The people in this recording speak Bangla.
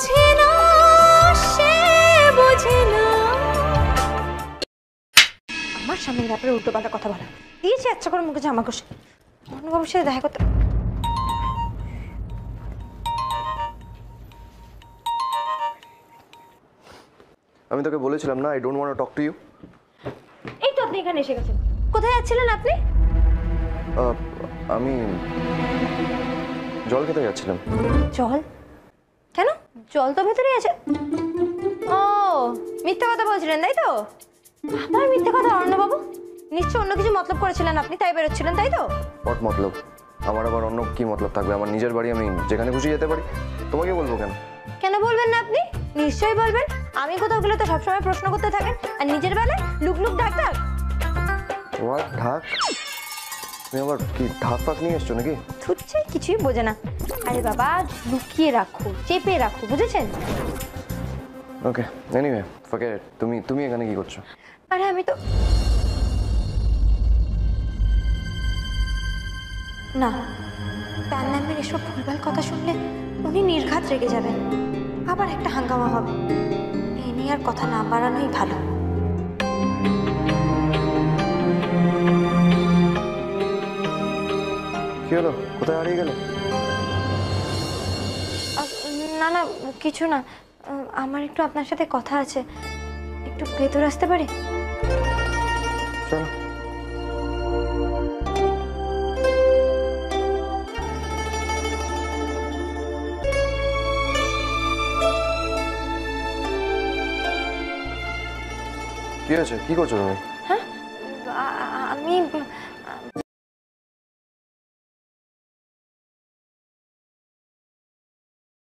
বোঝে না, সে বোঝে না। আমার স্বামীর ব্যাপারে উল্টো পাল্টা কথা বলা দিয়েছি আচ্ছা করে মুখে জামা কষে। অর্ণবাবুর সাথে দেখা করতে। আমি তোকে বলেছিলাম না, I don't want to talk to you. এই তো আপনি এখানে এসে গেছেন। কোথায় যাচ্ছিলেন আপনি? আমি জল খেতে যাচ্ছিলাম। জল? কেন? জল তো ভেতরেই আছে। ও মিথ্যা কথা বলছিলেন তাই তো? আবার মিথ্যা কথা অর্ণবাবু? নিশ্চয় অন্য কিছু মতলব করেছিলেন আপনি, তাই বেরোচ্ছিলেন তাই তো? হোয়াট মতলব? আমার আবার অন্য কি মতলব থাকবে? আমার নিজের বাড়ি, আমি যেখানে খুশি যেতে পারি। তোমাকে বলবো কেন? কেন বলবেন না আপনি? নিশ্চয়ই বলবেন। আমি কোথাও গেলে তো সবসময় প্রশ্ন করতে থাকেন, আর নিজের বেলায় লুক লুক ঢাক ঢাক। হোয়াট ঢাক? তুমি আবার কি ঢাক ফাক নিয়ে এসছো নাকি? থুচ্ছে, কিছুই বোঝে না। আরে বাবা, লুকিয়ে রাখো, চেপে রাখো, বুঝেছেন? ওকে, এনিওয়ে ফরগেট ইট। তুমি এখানে কি করছো? আরে আমি তো না, তার নামের এসব ভুলভাল কথা শুনলে উনি নির্ঘাত রেগে যাবেন, আবার একটা হাঙ্গামা হবে। এ নিয়ে আর কথা না বাড়ানোই ভালো। কি হলো? কোথায় হারিয়ে গেলে? না না, কিছু না। আমার একটু আপনার সাথে কথা আছে, একটু ভেতর আসতে পারি? চলো। কি হয়েছে? কি করছো তুমি?